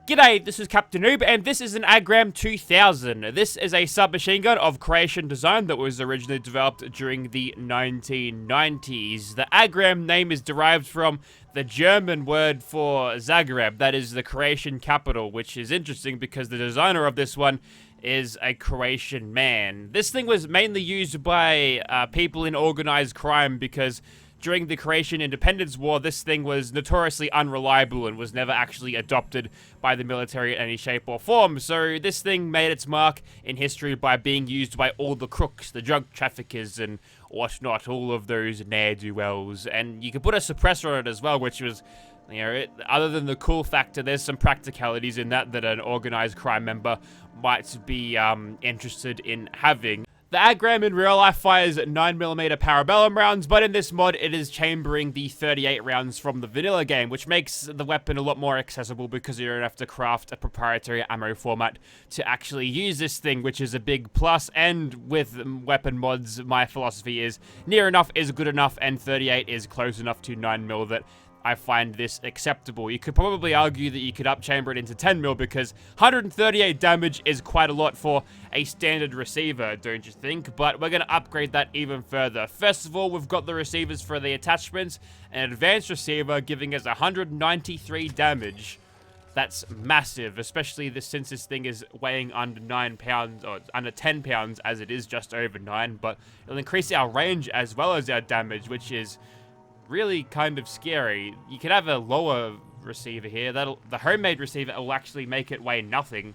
G'day, this is Captainoob, and this is an Agram 2000. This is a submachine gun of Croatian design that was originally developed during the 1990s. The Agram name is derived from the German word for Zagreb, that is the Croatian capital, which is interesting because the designer of this one is a Croatian man. This thing was mainly used by people in organized crime because during the Croatian Independence War, this thing was notoriously unreliable and was never actually adopted by the military in any shape or form. So this thing made its mark in history by being used by all the crooks, the drug traffickers and whatnot, all of those ne'er-do-wells. And you could put a suppressor on it as well, which was, you know, other than the cool factor, there's some practicalities in that an organized crime member might be interested in having. The Agram in real life fires 9mm parabellum rounds, but in this mod it is chambering the 38 rounds from the vanilla game, which makes the weapon a lot more accessible because you don't have to craft a proprietary ammo format to actually use this thing, which is a big plus. And with weapon mods, my philosophy is near enough is good enough, and 38 is close enough to 9mm that I find this acceptable. You could probably argue that you could upchamber it into 10mm because 138 damage is quite a lot for a standard receiver, don't you think? But we're going to upgrade that even further. First of all, we've got the receivers for the attachments. An advanced receiver giving us 193 damage. That's massive, especially since this thing is weighing under 9 pounds, or under 10 pounds as it is just over 9. But it'll increase our range as well as our damage, which is really kind of scary. You could have a lower receiver here. The homemade receiver will actually make it weigh nothing.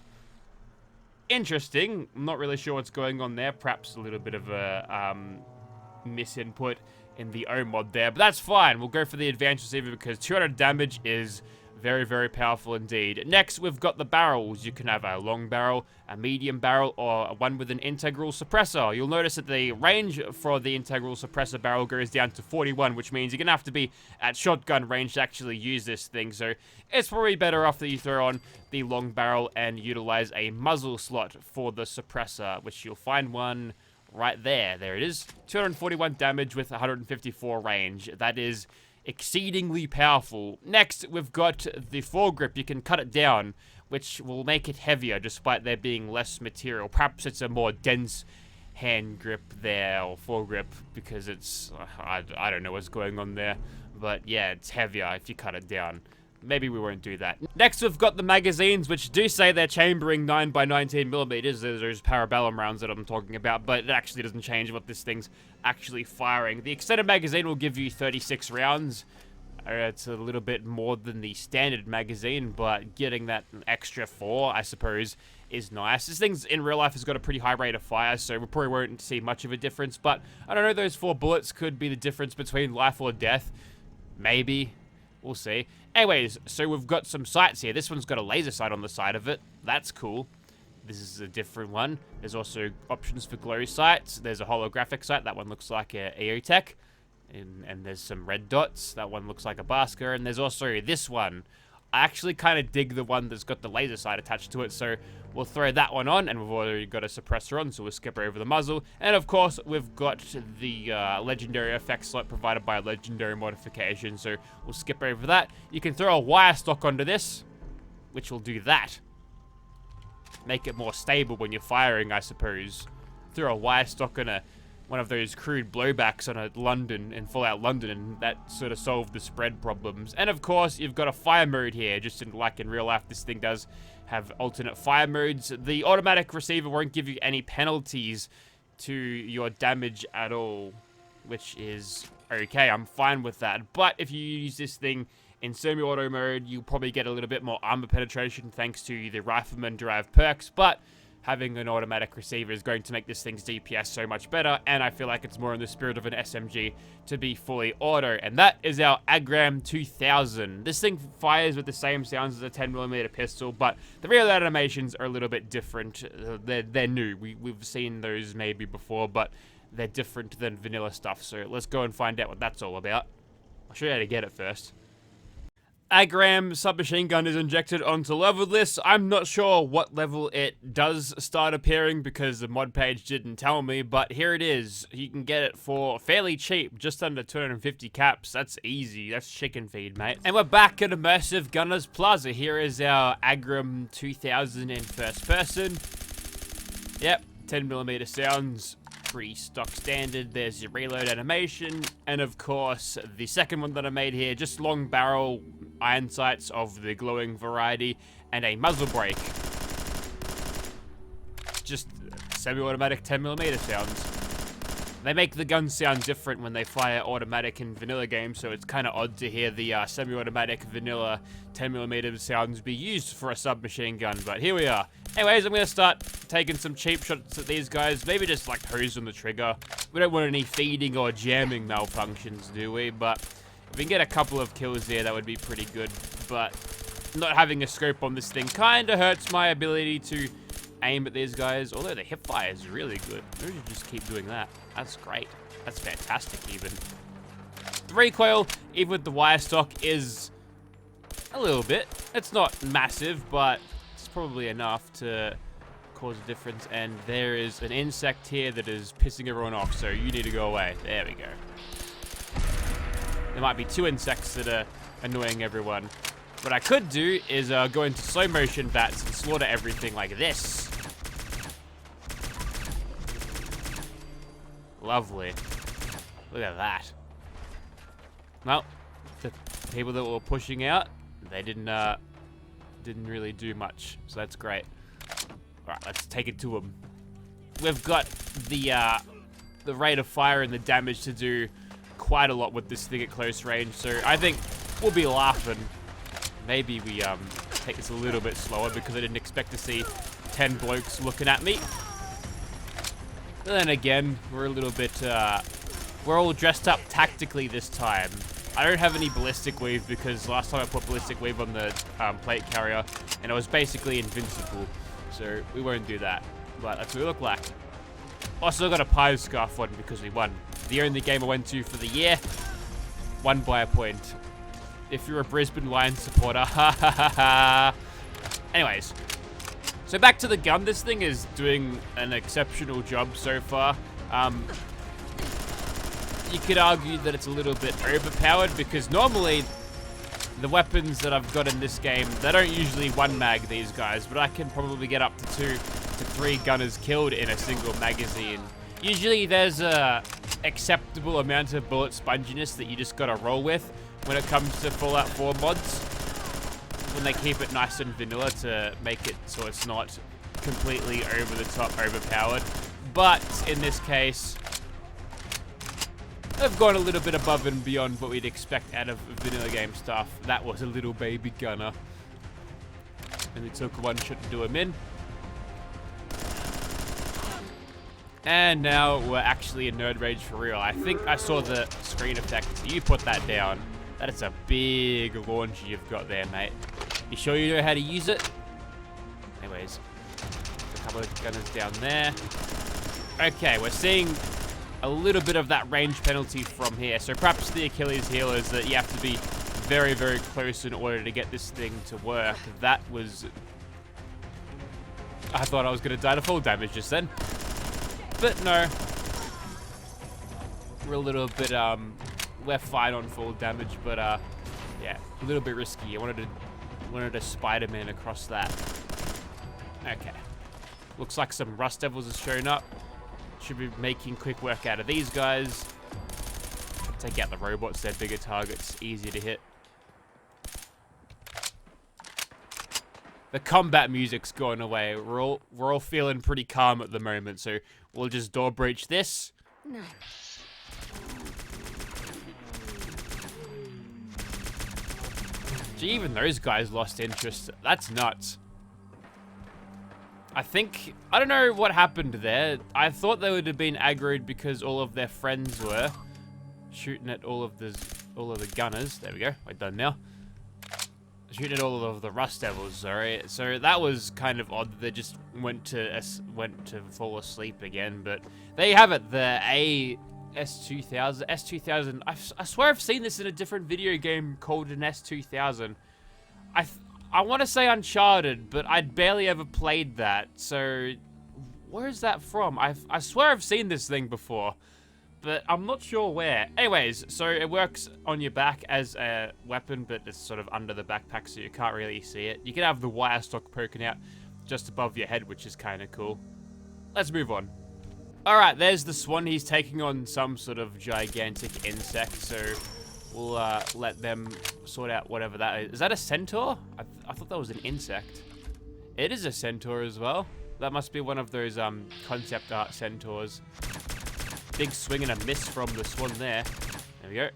Interesting. I'm not really sure what's going on there. Perhaps a little bit of a misinput in the O mod there, but that's fine. We'll go for the advanced receiver because 200 damage is very, very powerful indeed. Next, we've got the barrels. You can have a long barrel, a medium barrel, or one with an integral suppressor. You'll notice that the range for the integral suppressor barrel goes down to 41, which means you're going to have to be at shotgun range to actually use this thing. So it's probably better off that you throw on the long barrel and utilize a muzzle slot for the suppressor, which you'll find one right there. There it is. 241 damage with 154 range. That is exceedingly powerful. Next, we've got the foregrip. You can cut it down, which will make it heavier despite there being less material. Perhaps it's a more dense hand grip there, or foregrip, because it's, I don't know what's going on there, but yeah, it's heavier if you cut it down. Maybe we won't do that. Next, we've got the magazines, which do say they're chambering 9x19mm. There's those parabellum rounds that I'm talking about, but it actually doesn't change what this thing's actually firing. The extended magazine will give you 36 rounds. It's a little bit more than the standard magazine, but getting that extra 4, I suppose, is nice. This thing's in real life has got a pretty high rate of fire, so we probably won't see much of a difference, but I don't know, those 4 bullets could be the difference between life or death. Maybe. We'll see. Anyways, so we've got some sights here. This one's got a laser sight on the side of it. That's cool. This is a different one. There's also options for glow sights. There's a holographic sight. That one looks like a EOTech. And there's some red dots. That one looks like a Basker. And there's also this one. I actually kind of dig the one that's got the laser sight attached to it, so we'll throw that one on, and we've already got a suppressor on, so we'll skip over the muzzle. And of course, we've got the legendary effect slot provided by a legendary modification, so we'll skip over that. You can throw a wire stock onto this, which will do that. Make it more stable when you're firing, I suppose. Throw a wire stock on one of those crude blowbacks on in Fallout London, and that sort of solved the spread problems. And of course, you've got a fire mode here, just like in real life, this thing does have alternate fire modes. The automatic receiver won't give you any penalties to your damage at all, which is okay. I'm fine with that. But if you use this thing in semi-auto mode, you'll probably get a little bit more armor penetration thanks to the rifleman-derived perks, but having an automatic receiver is going to make this thing's DPS so much better, and I feel like it's more in the spirit of an SMG to be fully auto, and that is our Agram 2000. This thing fires with the same sounds as a 10mm pistol, but the real animations are a little bit different. They're new. We've seen those maybe before, but they're different than vanilla stuff, so let's go and find out what that's all about. I'll show you how to get it first. Agram Submachine Gun is injected onto level list. I'm not sure what level it does start appearing because the mod page didn't tell me, but here it is. You can get it for fairly cheap, just under 250 caps. That's easy. That's chicken feed, mate. And we're back at Immersive Gunners Plaza. Here is our Agram 2000 in first person. Yep, 10mm sounds. Pretty stock standard. There's your reload animation, and of course the second one that I made here, just long barrel iron sights of the glowing variety and a muzzle brake. Just semi-automatic 10mm sounds. They make the guns sound different when they fire automatic in vanilla games, so it's kind of odd to hear the semi-automatic vanilla 10mm sounds be used for a submachine gun, but here we are. Anyways, I'm going to start taking some cheap shots at these guys, maybe just like hose on the trigger. We don't want any feeding or jamming malfunctions, do we? But if we can get a couple of kills there, that would be pretty good. But not having a scope on this thing kind of hurts my ability to aim at these guys, although the hip fire is really good. Maybe we should just keep doing that. That's great. That's fantastic, even. The recoil, even with the wire stock, is a little bit. It's not massive, but it's probably enough to cause a difference. And there is an insect here that is pissing everyone off, so you need to go away. There we go. There might be 2 insects that are annoying everyone. What I could do is go into slow motion bats and slaughter everything like this. Lovely. Look at that. Well, the people that were pushing out, they didn't really do much, so that's great. All right, let's take it to them. We've got the rate of fire and the damage to do quite a lot with this thing at close range, so I think we'll be laughing. Maybe we take this a little bit slower because I didn't expect to see 10 blokes looking at me. And then again, we're a little bit, we're all dressed up tactically this time. I don't have any ballistic weave because last time I put ballistic weave on the plate carrier and it was basically invincible. So we won't do that, but that's what we look like. Also got a pie scarf on because we won. The only game I went to for the year, won by a point. If you're a Brisbane Lions supporter, ha ha ha ha. Anyways, so back to the gun. This thing is doing an exceptional job so far. You could argue that it's a little bit overpowered because normally the weapons that I've got in this game, they don't usually one mag these guys, but I can probably get up to 2 to 3 gunners killed in a single magazine. Usually there's a acceptable amount of bullet sponginess that you just gotta roll with when it comes to Fallout 4 mods, when they keep it nice and vanilla to make it so it's not completely over the top overpowered. But in this case, they've gone a little bit above and beyond what we'd expect out of vanilla game stuff. That was a little baby gunner. And it took one shot to do him in. And now we're actually in Nerd Rage for real. I think I saw the screen effect. You put that down. That is a big launch you've got there, mate. You sure you know how to use it? Anyways, a couple of gunners down there. Okay, we're seeing a little bit of that range penalty from here. So perhaps the Achilles heel is that you have to be very, very close in order to get this thing to work. That was... I thought I was going to die to full damage just then. But no. We're a little bit, we're fine on full damage, but yeah, a little bit risky. I wanted to Spider-Man across that. Okay. Looks like some Rust Devils has shown up. Should be making quick work out of these guys. Take out the robots, they're bigger targets, easier to hit. The combat music's going away. We're all feeling pretty calm at the moment, so we'll just door breach this. No. Gee, even those guys lost interest. That's nuts. I don't know what happened there. I thought they would have been aggroed because all of their friends were shooting at all of the gunners. There we go. We're done now. Shooting at all of the Rust Devils, sorry. So that was kind of odd. They just went to fall asleep again. But there you have it. The S2000. I swear I've seen this in a different video game called an S2000. I want to say Uncharted, but I'd barely ever played that. So, where is that from? I swear I've seen this thing before, but I'm not sure where. Anyways, so it works on your back as a weapon, but it's sort of under the backpack, so you can't really see it. You can have the wire stock poking out just above your head, which is kind of cool. Let's move on. Alright, there's the swan. He's taking on some sort of gigantic insect, so we'll let them sort out whatever that is. Is that a centaur? I thought that was an insect. It is a centaur as well. That must be one of those concept art centaurs. Big swing and a miss from the swan there. There we go.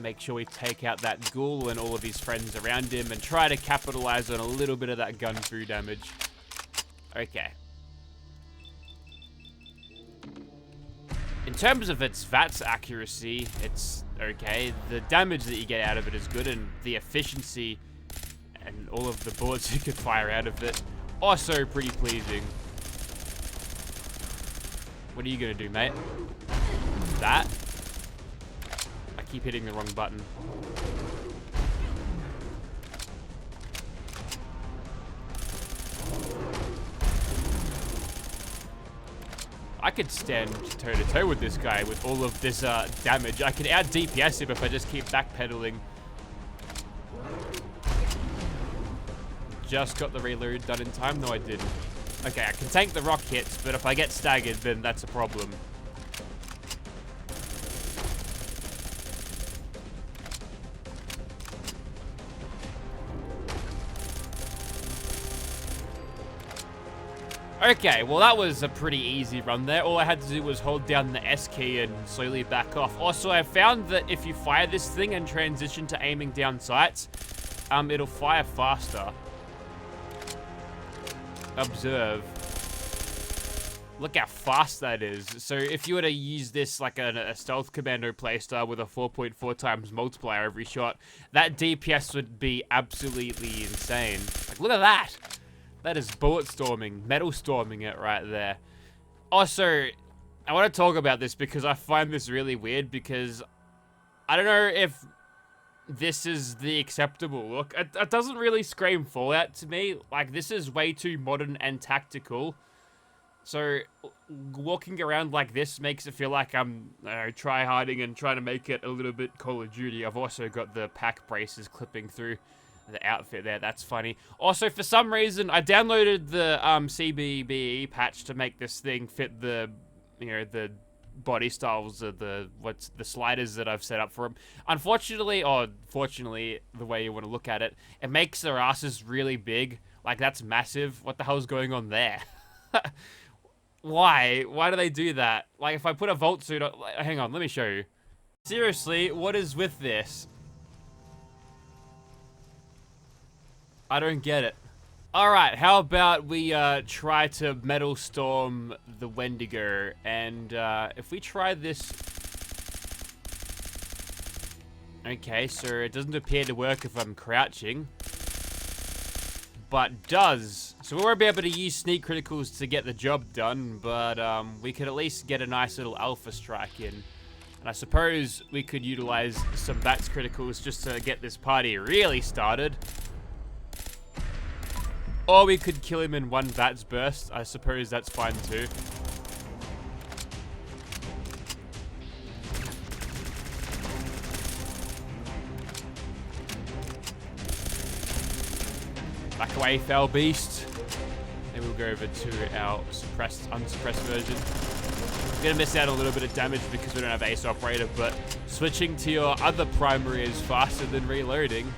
Make sure we take out that ghoul and all of his friends around him and try to capitalize on a little bit of that gun through damage. Okay. In terms of its VATS accuracy, it's okay. The damage that you get out of it is good, and the efficiency and all of the bullets you could fire out of it, also pretty pleasing. What are you gonna do, mate? That? I keep hitting the wrong button. I could stand toe-to-toe with this guy with all of this damage. I could out-DPS him if I just keep backpedaling. Just got the reload done in time. No, I didn't. Okay, I can tank the rock hits, but if I get staggered, then that's a problem. Okay, well that was a pretty easy run there. All I had to do was hold down the S key and slowly back off. Also, I found that if you fire this thing and transition to aiming down sights, it'll fire faster. Observe. Look how fast that is. So if you were to use this like a stealth commando playstyle with a 4.4 times multiplier every shot, that DPS would be absolutely insane. Like, look at that. That is bullet storming, metal storming it right there. Also, I want to talk about this because I find this really weird because I don't know if this is the acceptable look. It doesn't really scream Fallout to me. Like, this is way too modern and tactical. So, walking around like this makes it feel like I'm try-harding and trying to make it a little bit Call of Duty. I've also got the pack braces clipping through the outfit there. That's funny. Also, for some reason, I downloaded the CBBE patch to make this thing fit the, the body styles of the sliders that I've set up for them. Unfortunately, or fortunately, the way you want to look at it, it makes their asses really big. Like, that's massive. What the hell's going on there? Why? Why do they do that? Like, if I put a Volt suit on... Hang on, let me show you. Seriously, what is with this? I don't get it. Alright, how about we try to Metal Storm the Wendigo, and if we try this... Okay, so it doesn't appear to work if I'm crouching, but does. So we won't be able to use sneak criticals to get the job done, but we could at least get a nice little alpha strike in. And I suppose we could utilize some VATS criticals just to get this party really started. Or we could kill him in one VATS burst. I suppose that's fine too. Back away, foul beast. Then we'll go over to our unsuppressed version. We're gonna miss out a little bit of damage because we don't have Ace Operator, but switching to your other primary is faster than reloading.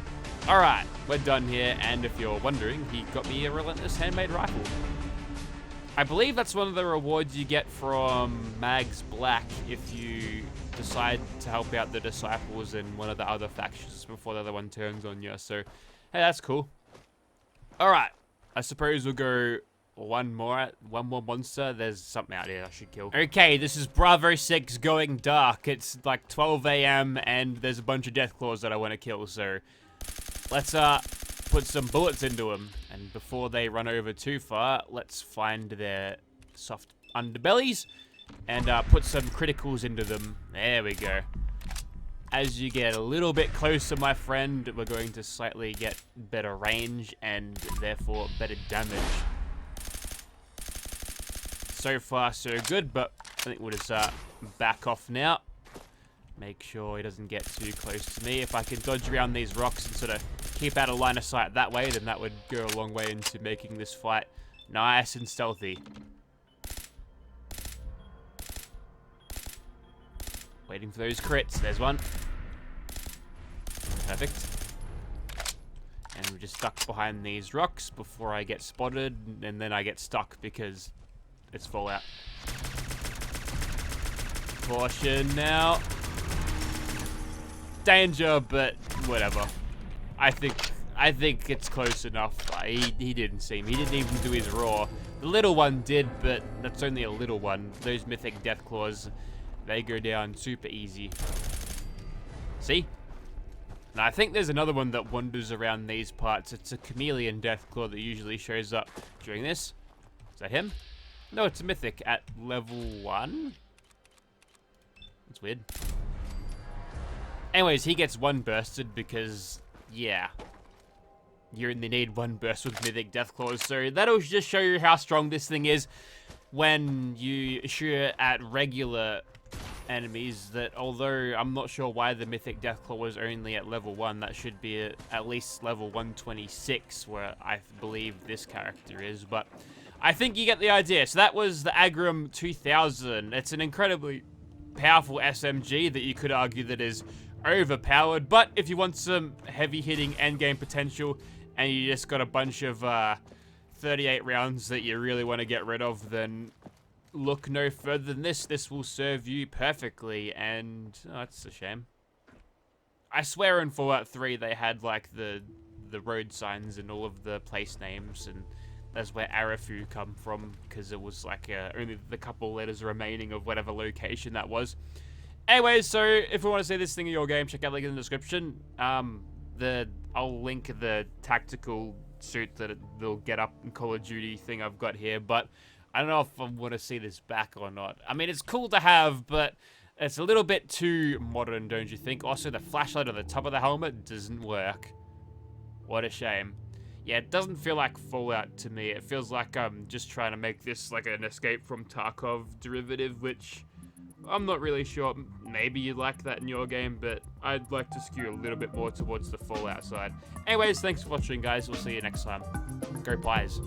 Alright, we're done here, and if you're wondering, he got me a Relentless Handmade Rifle. I believe that's one of the rewards you get from Mags Black if you decide to help out the Disciples in one of the other factions before the other one turns on you, so, hey, that's cool. Alright, I suppose we'll go one more monster. There's something out here I should kill. Okay, this is Bravo 6 going dark. It's like 12 AM, and there's a bunch of Deathclaws that I want to kill, so... Let's put some bullets into them, and before they run over too far, let's find their soft underbellies and put some criticals into them. There we go. as you get a little bit closer, my friend, we're going to slightly get better range and therefore better damage. So far, so good, but I think we'll just back off now. Make sure he doesn't get too close to me. If I can dodge around these rocks and sort of keep out of line of sight that way, then that would go a long way into making this fight nice and stealthy. Waiting for those crits. There's one. Perfect. And we're just stuck behind these rocks before I get spotted, and then I get stuck because it's Fallout. Caution now. Danger, but whatever. I think it's close enough. He didn't see me. He didn't even do his roar. The little one did, but that's only a little one. Those mythic death claws, they go down super easy. See? Now I think there's another one that wanders around these parts. It's a chameleon deathclaw that usually shows up during this. Is that him? No, it's a mythic at level 1. That's weird. Anyways, he gets one bursted because, yeah, you only need one burst with mythic deathclaws. So that'll just show you how strong this thing is when you shoot at regular enemies. That although I'm not sure why the mythic deathclaw was only at level 1, that should be at least level 126 where I believe this character is, but I think you get the idea. So that was the Agram 2000. It's an incredibly powerful SMG that you could argue that is overpowered, but if you want some heavy hitting endgame potential and you just got a bunch of 38 rounds that you really want to get rid of, then look no further than this. This will serve you perfectly, and oh, that's a shame. I swear in Fallout 3 they had like the road signs and all of the place names, and that's where Arafu come from, because it was like only the couple letters remaining of whatever location that was. Anyways, so if you want to see this thing in your game, check out the link in the description. I'll link the tactical suit that they'll get up in Call of Duty thing I've got here, but I don't know if I want to see this back or not. I mean, it's cool to have, but it's a little bit too modern, don't you think? Also, the flashlight on the top of the helmet doesn't work. What a shame. Yeah, it doesn't feel like Fallout to me. It feels like I'm just trying to make this like an Escape from Tarkov derivative, which I'm not really sure. Maybe you like that in your game, but I'd like to skew a little bit more towards the Fallout side. Anyways, thanks for watching, guys. We'll see you next time. Go Pies.